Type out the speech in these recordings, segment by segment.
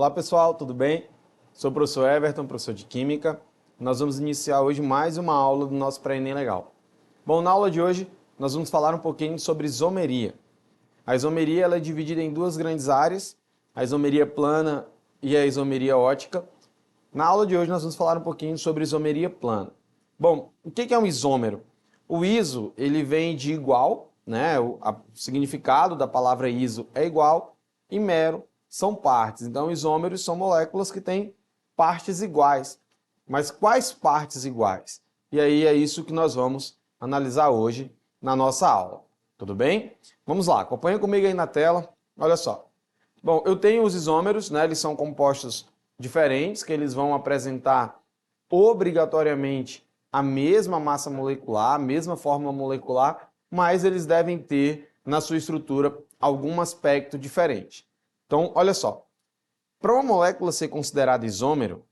Olá pessoal, tudo bem? Sou o professor Everton, professor de Química. Nós vamos iniciar hoje mais uma aula do nosso pré-ENEM Legal. Bom, na aula de hoje nós vamos falar um pouquinho sobre isomeria. A isomeria ela é dividida em duas grandes áreas, a isomeria plana e a isomeria ótica. Na aula de hoje nós vamos falar um pouquinho sobre isomeria plana. Bom, o que é um isômero? O iso, ele vem de igual, né? O significado da palavra iso é igual, e mero são partes. Então, isômeros são moléculas que têm partes iguais. Mas quais partes iguais? E aí é isso que nós vamos analisar hoje na nossa aula. Tudo bem? Vamos lá, acompanha comigo aí na tela. Olha só. Bom, eu tenho os isômeros, né? Eles são compostos diferentes, que eles vão apresentar obrigatoriamente a mesma massa molecular, a mesma fórmula molecular, mas eles devem ter na sua estrutura algum aspecto diferente. Então, olha só, para uma molécula ser considerada isômero,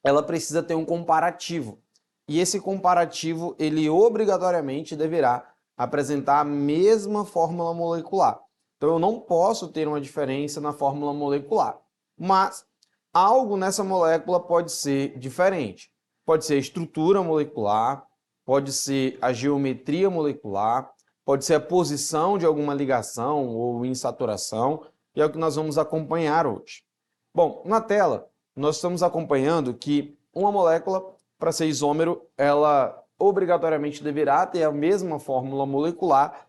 ela precisa ter um comparativo. E esse comparativo, ele obrigatoriamente deverá apresentar a mesma fórmula molecular. Então, eu não posso ter uma diferença na fórmula molecular. Mas algo nessa molécula pode ser diferente. Pode ser a estrutura molecular, pode ser a geometria molecular, pode ser a posição de alguma ligação ou insaturação, e é o que nós vamos acompanhar hoje. Bom, na tela, nós estamos acompanhando que uma molécula, para ser isômero, ela obrigatoriamente deverá ter a mesma fórmula molecular,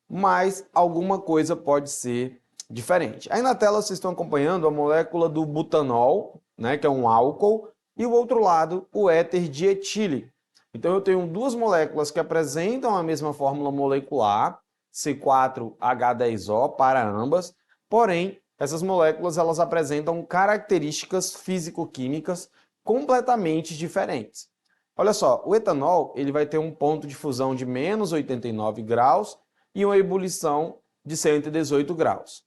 mas alguma coisa pode ser diferente. Aí na tela vocês estão acompanhando a molécula do butanol, né, que é um álcool, e o outro lado, o éter dietílico. Então eu tenho duas moléculas que apresentam a mesma fórmula molecular, C4H10O, para ambas, porém, essas moléculas elas apresentam características físico-químicas completamente diferentes. Olha só, o etanol ele vai ter um ponto de fusão de menos 89 graus e uma ebulição de 118 graus.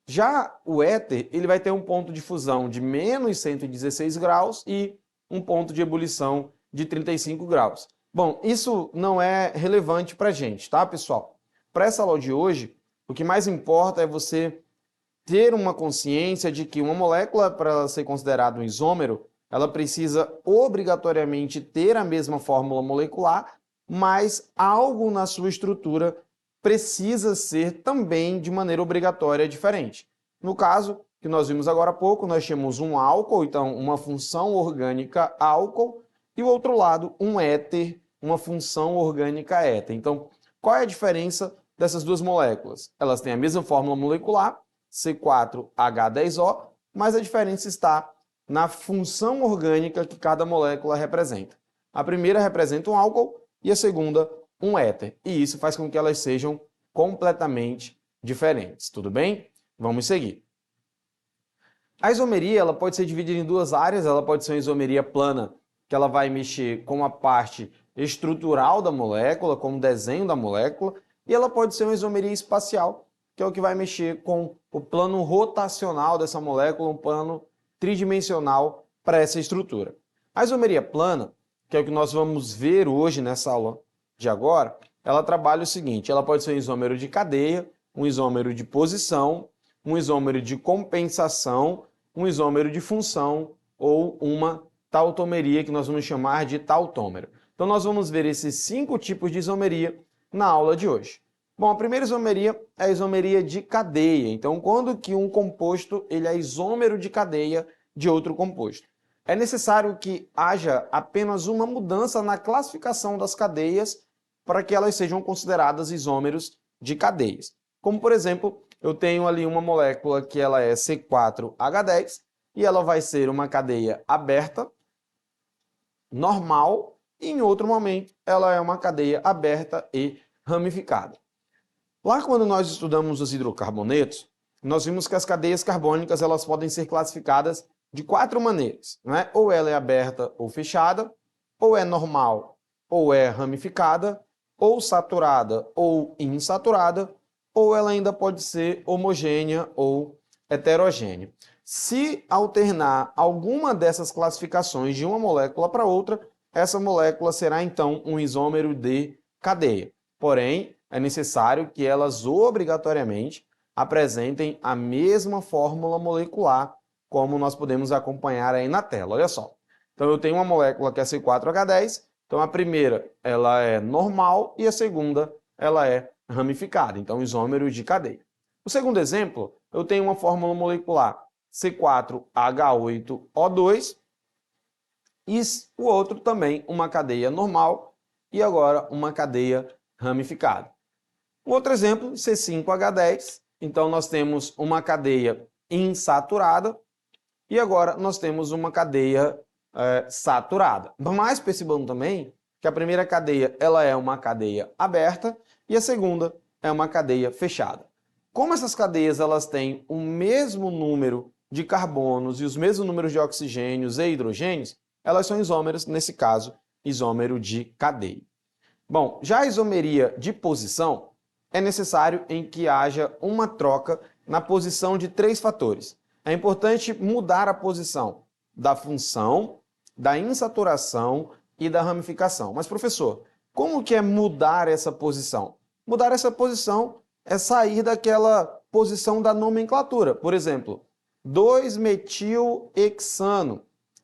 Já o éter ele vai ter um ponto de fusão de menos 116 graus e um ponto de ebulição de 35 graus. Bom, isso não é relevante para a gente, tá, pessoal? Para essa aula de hoje, o que mais importa é você ter uma consciência de que uma molécula, para ela ser considerada um isômero, ela precisa obrigatoriamente ter a mesma fórmula molecular, mas algo na sua estrutura precisa ser também de maneira obrigatória diferente. No caso que nós vimos agora há pouco, nós tínhamos um álcool, então uma função orgânica álcool, e o outro lado um éter, uma função orgânica éter. Então, qual é a diferença dessas duas moléculas? Elas têm a mesma fórmula molecular, C4H10O, mas a diferença está na função orgânica que cada molécula representa. A primeira representa um álcool e a segunda um éter, e isso faz com que elas sejam completamente diferentes, tudo bem? Vamos seguir. A isomeria ela pode ser dividida em duas áreas, ela pode ser uma isomeria plana, que ela vai mexer com a parte estrutural da molécula, com o desenho da molécula, e ela pode ser uma isomeria espacial, que é o que vai mexer com o plano rotacional dessa molécula, um plano tridimensional para essa estrutura. A isomeria plana, que é o que nós vamos ver hoje nessa aula de agora, ela trabalha o seguinte, ela pode ser um isômero de cadeia, um isômero de posição, um isômero de compensação, um isômero de função ou uma tautomeria, que nós vamos chamar de tautômero. Então nós vamos ver esses 5 tipos de isomeria na aula de hoje. Bom, a primeira isomeria é a isomeria de cadeia. Então, quando que um composto ele é isômero de cadeia de outro composto? É necessário que haja apenas uma mudança na classificação das cadeias para que elas sejam consideradas isômeros de cadeias. Como, por exemplo, eu tenho ali uma molécula que ela é C4H10 e ela vai ser uma cadeia aberta, normal, e em outro momento ela é uma cadeia aberta e ramificada. Lá quando nós estudamos os hidrocarbonetos, nós vimos que as cadeias carbônicas elas podem ser classificadas de 4 maneiras, né? Ou ela é aberta ou fechada, ou é normal ou é ramificada, ou saturada ou insaturada, ou ela ainda pode ser homogênea ou heterogênea. Se alternar alguma dessas classificações de uma molécula para outra, essa molécula será então um isômero de cadeia. Porém, é necessário que elas obrigatoriamente apresentem a mesma fórmula molecular como nós podemos acompanhar aí na tela. Olha só. Então, eu tenho uma molécula que é C4H10. Então, a primeira ela é normal e a segunda ela é ramificada. Então, isômero de cadeia. O segundo exemplo, eu tenho uma fórmula molecular C4H8O2 e o outro também uma cadeia normal e agora uma cadeia ramificada. Um outro exemplo, C5H10. Então, nós temos uma cadeia insaturada e agora nós temos uma cadeia saturada. Mas percebam também que a primeira cadeia ela é uma cadeia aberta e a segunda é uma cadeia fechada. Como essas cadeias elas têm o mesmo número de carbonos e os mesmos números de oxigênios e hidrogênios, elas são isômeros, nesse caso, isômero de cadeia. Bom, já a isomeria de posição é necessário em que haja uma troca na posição de 3 fatores. É importante mudar a posição da função, da insaturação e da ramificação. Mas, professor, como que é mudar essa posição? Mudar essa posição é sair daquela posição da nomenclatura. Por exemplo, 2-metilhexano.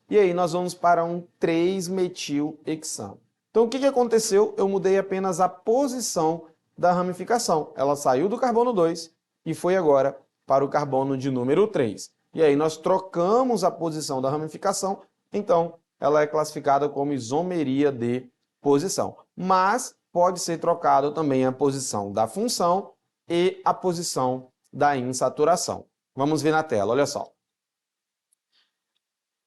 E aí nós vamos para um 3-metilhexano. Então, o que aconteceu? Eu mudei apenas a posição da ramificação. Ela saiu do carbono 2 e foi agora para o carbono de número 3. E aí nós trocamos a posição da ramificação, então ela é classificada como isomeria de posição. Mas pode ser trocado também a posição da função e a posição da insaturação. Vamos ver na tela, olha só.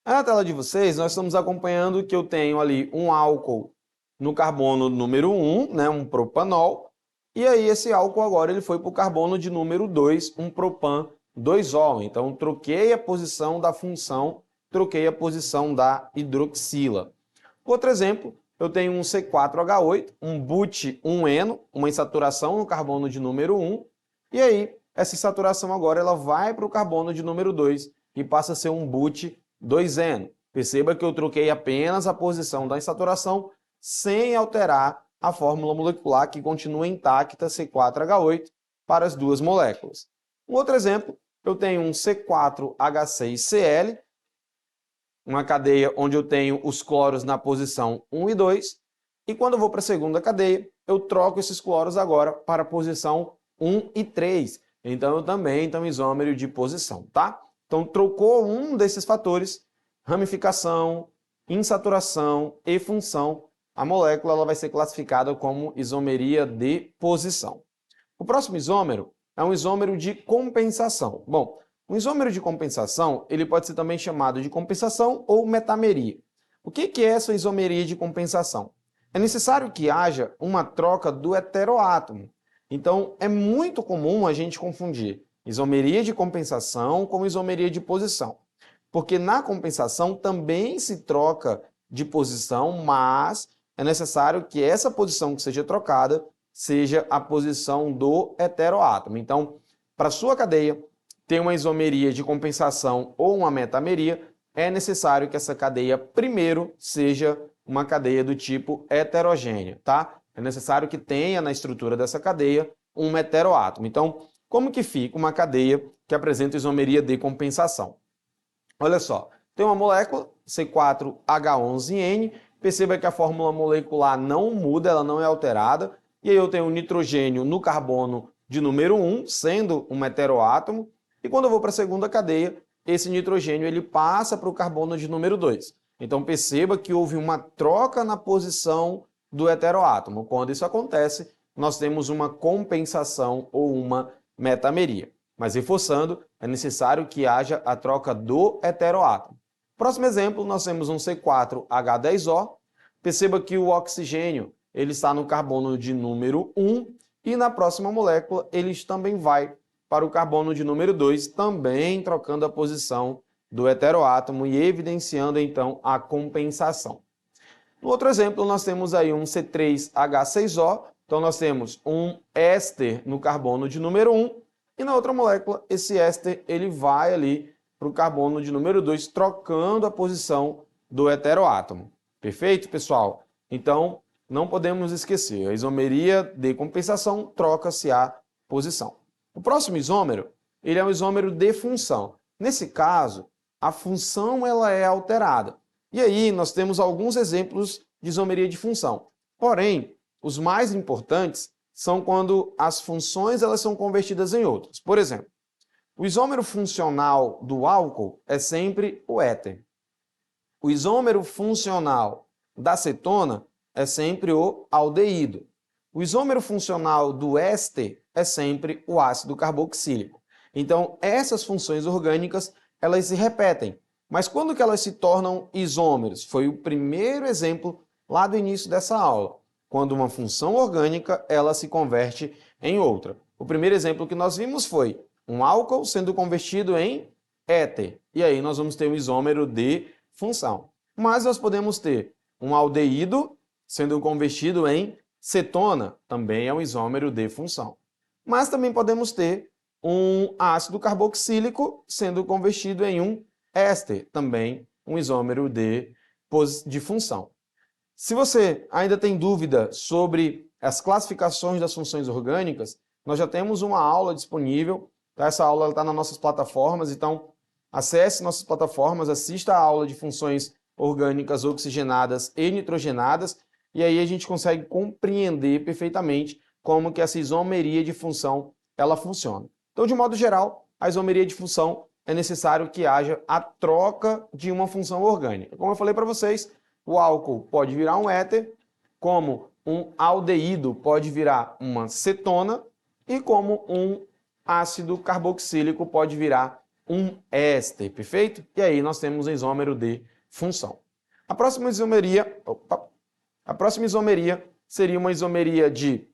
Na tela de vocês, nós estamos acompanhando que eu tenho ali um álcool no carbono número 1, né, um propanol, e aí esse álcool agora ele foi para o carbono de número 2, um propan-2-ol. Então, troquei a posição da função, troquei a posição da hidroxila. Outro exemplo, eu tenho um C4H8, um but-1-eno, uma insaturação no carbono de número 1, e aí essa insaturação agora ela vai para o carbono de número 2 e passa a ser um but-2-eno. Perceba que eu troquei apenas a posição da insaturação sem alterar a fórmula molecular que continua intacta C4H8 para as duas moléculas. Um outro exemplo, eu tenho um C4H6Cl, uma cadeia onde eu tenho os cloros na posição 1 e 2, e quando eu vou para a segunda cadeia, eu troco esses cloros agora para a posição 1 e 3. Então, eu também tenho isômero de posição, tá? Então, trocou um desses fatores, ramificação, insaturação e função, a molécula ela vai ser classificada como isomeria de posição. O próximo isômero é um isômero de compensação. Bom, um isômero de compensação ele pode ser também chamado de compensação ou metameria. O que é essa isomeria de compensação? É necessário que haja uma troca do heteroátomo. Então, é muito comum a gente confundir isomeria de compensação com isomeria de posição. Porque na compensação também se troca de posição, mas é necessário que essa posição que seja trocada seja a posição do heteroátomo. Então, para sua cadeia ter uma isomeria de compensação ou uma metameria, é necessário que essa cadeia primeiro seja uma cadeia do tipo heterogênea, tá? É necessário que tenha na estrutura dessa cadeia um heteroátomo. Então, como que fica uma cadeia que apresenta isomeria de compensação? Olha só, tem uma molécula, C4H11N, perceba que a fórmula molecular não muda, ela não é alterada, e aí eu tenho um nitrogênio no carbono de número 1, sendo um heteroátomo, e quando eu vou para a segunda cadeia, esse nitrogênio ele passa para o carbono de número 2. Então perceba que houve uma troca na posição do heteroátomo. Quando isso acontece, nós temos uma compensação ou uma metameria. Mas reforçando, é necessário que haja a troca do heteroátomo. Próximo exemplo, nós temos um C4H10O. Perceba que o oxigênio ele está no carbono de número 1 e na próxima molécula ele também vai para o carbono de número 2, também trocando a posição do heteroátomo e evidenciando então a compensação. No outro exemplo, nós temos aí um C3H6O. Então nós temos um éster no carbono de número 1 e na outra molécula esse éster ele vai ali para o carbono de número 2, trocando a posição do heteroátomo. Perfeito, pessoal? Então, não podemos esquecer, a isomeria de compensação troca-se a posição. O próximo isômero, ele é um isômero de função. Nesse caso, a função ela é alterada. E aí nós temos alguns exemplos de isomeria de função. Porém, os mais importantes são quando as funções elas são convertidas em outras. Por exemplo, o isômero funcional do álcool é sempre o éter. O isômero funcional da cetona é sempre o aldeído. O isômero funcional do éster é sempre o ácido carboxílico. Então, essas funções orgânicas, elas se repetem. Mas quando que elas se tornam isômeros? Foi o primeiro exemplo lá do início dessa aula. Quando uma função orgânica, ela se converte em outra. O primeiro exemplo que nós vimos foi um álcool sendo convertido em éter. E aí nós vamos ter um isômero de função. Mas nós podemos ter um aldeído sendo convertido em cetona, também é um isômero de função. Mas também podemos ter um ácido carboxílico sendo convertido em um éster, também um isômero de função. Se você ainda tem dúvida sobre as classificações das funções orgânicas, nós já temos uma aula disponível. Essa aula está nas nossas plataformas, então acesse nossas plataformas, assista a aula de funções orgânicas oxigenadas e nitrogenadas, e aí a gente consegue compreender perfeitamente como que essa isomeria de função ela funciona. Então, de modo geral, a isomeria de função é necessário que haja a troca de uma função orgânica. Como eu falei para vocês, o álcool pode virar um éter, como um aldeído pode virar uma cetona, e como um ácido carboxílico pode virar um éster, perfeito? E aí nós temos um isômero de função. A próxima isomeria seria uma isomeria de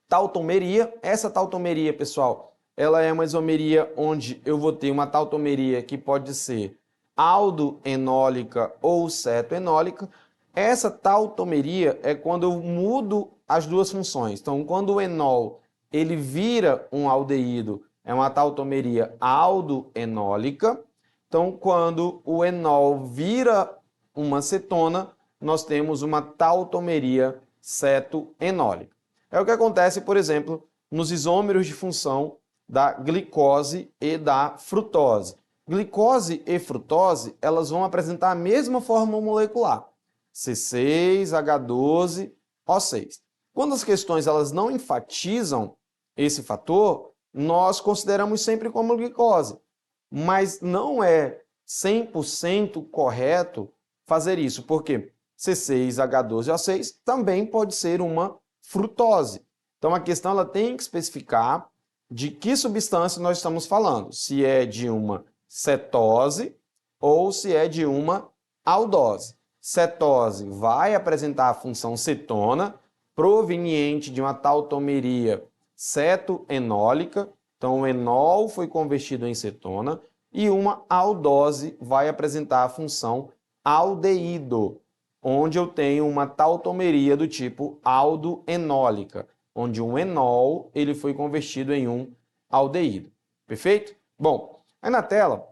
tautomeria. Essa tautomeria, pessoal, ela é uma isomeria onde eu vou ter uma tautomeria que pode ser aldoenólica ou cetoenólica. Essa tautomeria é quando eu mudo as duas funções. Então, quando o enol ele vira um aldeído, é uma tautomeria aldoenólica. Então, quando o enol vira uma cetona, nós temos uma tautomeria cetoenólica. É o que acontece, por exemplo, nos isômeros de função da glicose e da frutose. Glicose e frutose, elas vão apresentar a mesma fórmula molecular, C6H12O6. Quando as questões elas não enfatizam esse fator, nós consideramos sempre como glicose, mas não é 100% correto fazer isso, porque C6H12O6 também pode ser uma frutose. Então a questão ela tem que especificar de que substância nós estamos falando, se é de uma cetose ou se é de uma aldose. Cetose vai apresentar a função cetona proveniente de uma tautomeria cetoenólica, então o enol foi convertido em cetona, e uma aldose vai apresentar a função aldeído, onde eu tenho uma tautomeria do tipo aldoenólica, onde um enol ele foi convertido em um aldeído. Perfeito? Bom, aí na tela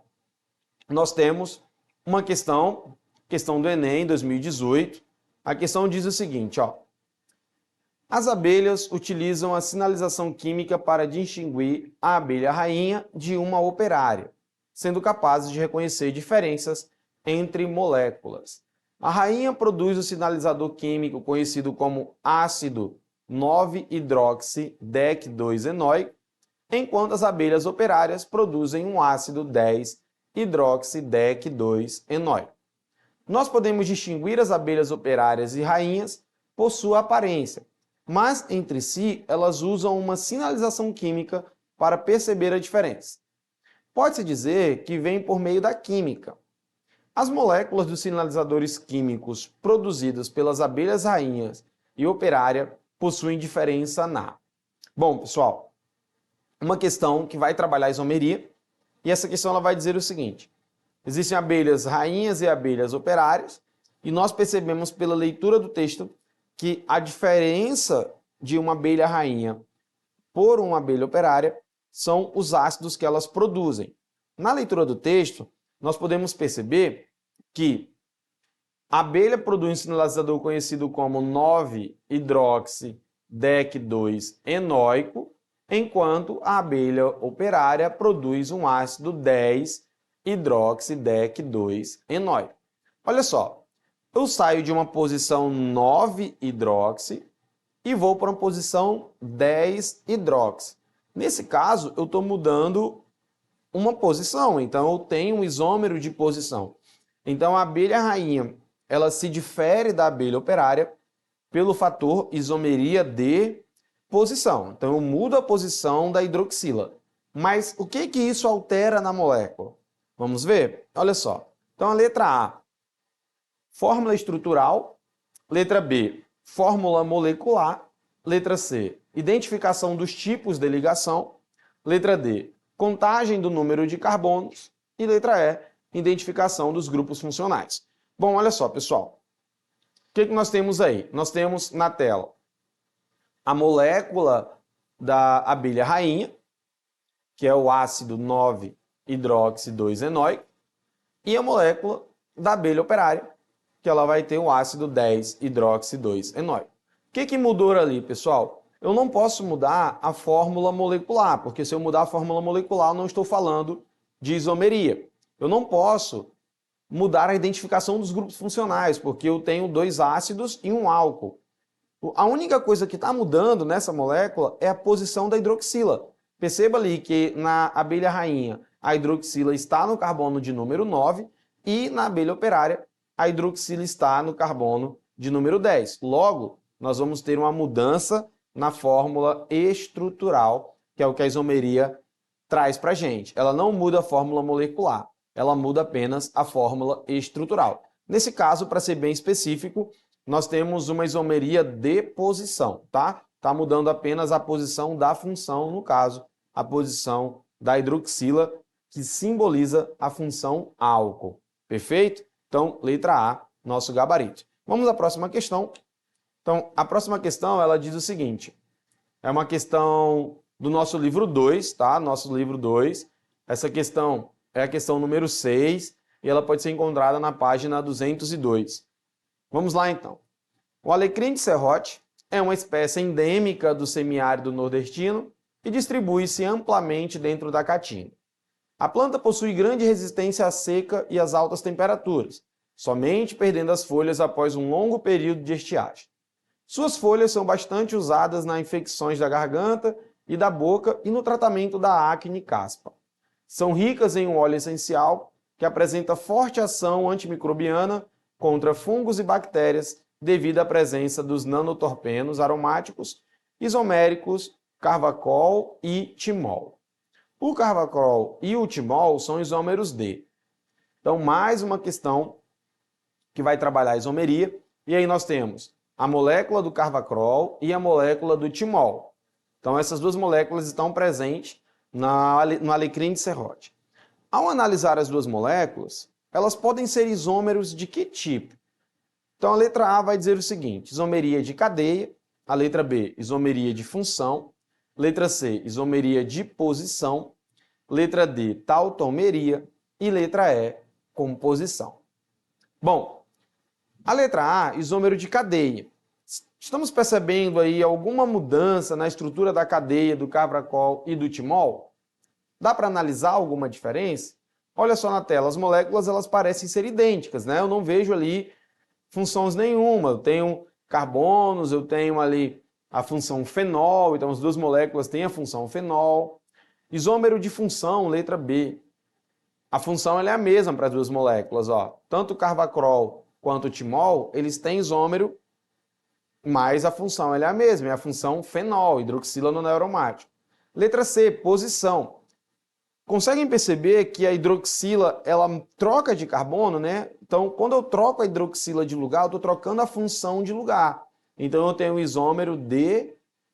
nós temos uma questão do Enem 2018. A questão diz o seguinte, ó: as abelhas utilizam a sinalização química para distinguir a abelha rainha de uma operária, sendo capazes de reconhecer diferenças entre moléculas. A rainha produz o sinalizador químico conhecido como ácido 9-hidroxidec2-enóico, enquanto as abelhas operárias produzem um ácido 10-hidroxidec2-enóico. Nós podemos distinguir as abelhas operárias e rainhas por sua aparência, mas entre si elas usam uma sinalização química para perceber a diferença. Pode-se dizer que vem por meio da química. As moléculas dos sinalizadores químicos produzidas pelas abelhas rainhas e operária possuem diferença na... Bom, pessoal, uma questão que vai trabalhar a isomeria, e essa questão ela vai dizer o seguinte: existem abelhas rainhas e abelhas operárias, e nós percebemos pela leitura do texto que a diferença de uma abelha rainha por uma abelha operária são os ácidos que elas produzem. Na leitura do texto, nós podemos perceber que a abelha produz um sinalizador conhecido como 9-hidroxidec2-enóico, enquanto a abelha operária produz um ácido hidroxidec2-enóico. Olha só, eu saio de uma posição 9-hidroxi e vou para uma posição 10-hidroxi. Nesse caso, eu estou mudando uma posição, então eu tenho um isômero de posição. Então a abelha rainha, ela se difere da abelha operária pelo fator isomeria de posição. Então eu mudo a posição da hidroxila. Mas o que isso altera na molécula? Vamos ver? Olha só. Então a letra A, fórmula estrutural. Letra B, fórmula molecular. Letra C, identificação dos tipos de ligação. Letra D, contagem do número de carbonos. E letra E, identificação dos grupos funcionais. Bom, olha só, pessoal. O que nós temos aí? Nós temos na tela a molécula da abelha rainha, que é o ácido 9-hidroxi-2-enóico, e a molécula da abelha operária, que ela vai ter o ácido 10-hidroxi-2-enóico. O que mudou ali, pessoal? Eu não posso mudar a fórmula molecular, porque se eu mudar a fórmula molecular, eu não estou falando de isomeria. Eu não posso mudar a identificação dos grupos funcionais, porque eu tenho 2 ácidos e um álcool. A única coisa que está mudando nessa molécula é a posição da hidroxila. Perceba ali que na abelha rainha a hidroxila está no carbono de número 9 e na abelha operária a hidroxila está no carbono de número 10. Logo, nós vamos ter uma mudança na fórmula estrutural, que é o que a isomeria traz para a gente. Ela não muda a fórmula molecular, ela muda apenas a fórmula estrutural. Nesse caso, para ser bem específico, nós temos uma isomeria de posição, tá? Está mudando apenas a posição da função, no caso, a posição da hidroxila, que simboliza a função álcool. Perfeito? Então, letra A, nosso gabarito. Vamos à próxima questão. Então, a próxima questão, ela diz o seguinte. É uma questão do nosso livro 2, tá? Nosso livro 2. Essa questão é a questão número 6 e ela pode ser encontrada na página 202. Vamos lá, então. O alecrim de serrote é uma espécie endêmica do semiárido nordestino e distribui-se amplamente dentro da caatinga. A planta possui grande resistência à seca e às altas temperaturas, somente perdendo as folhas após um longo período de estiagem. Suas folhas são bastante usadas nas infecções da garganta e da boca e no tratamento da acne e caspa. São ricas em um óleo essencial que apresenta forte ação antimicrobiana contra fungos e bactérias devido à presença dos nanotorpenos aromáticos isoméricos carvacol e timol. O carvacol e o timol são isômeros D. Então, mais uma questão que vai trabalhar a isomeria. E aí nós temos a molécula do carvacol e a molécula do timol. Então, essas duas moléculas estão presentes no alecrim de serrote. Ao analisar as duas moléculas, elas podem ser isômeros de que tipo? Então, a letra A vai dizer o seguinte, isomeria de cadeia, a letra B, isomeria de função, letra C, isomeria de posição, letra D, tautomeria e letra E, composição. Bom, a letra A, isômero de cadeia. Estamos percebendo aí alguma mudança na estrutura da cadeia do carvacol e do timol? Dá para analisar alguma diferença? Olha só na tela, as moléculas elas parecem ser idênticas, né? Eu não vejo ali funções nenhuma. Eu tenho carbonos, eu tenho ali a função fenol, então as duas moléculas têm a função fenol. Isômero de função, letra B. A função ela é a mesma para as duas moléculas, ó. Tanto o carvacol quanto o timol, eles têm isômero, mas a função ela é a mesma, é a função fenol, hidroxila no aromático. Letra C, posição. Conseguem perceber que a hidroxila ela troca de carbono, né? Então, quando eu troco a hidroxila de lugar, eu estou trocando a função de lugar. Então, eu tenho o isômero de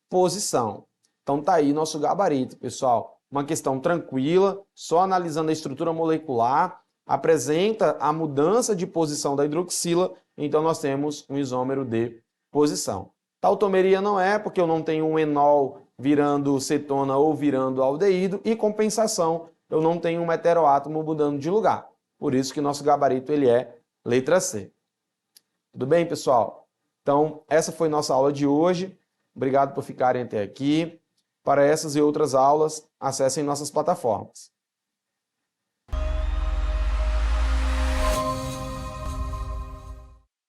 posição. Então, tá aí nosso gabarito, pessoal. Uma questão tranquila, só analisando a estrutura molecular, apresenta a mudança de posição da hidroxila, então nós temos um isômero de posição. Tautomeria não é, porque eu não tenho um enol virando cetona ou virando aldeído, e compensação, eu não tenho um heteroátomo mudando de lugar. Por isso que nosso gabarito ele é letra C. Tudo bem, pessoal? Então, essa foi nossa aula de hoje. Obrigado por ficarem até aqui. Para essas e outras aulas, acessem nossas plataformas.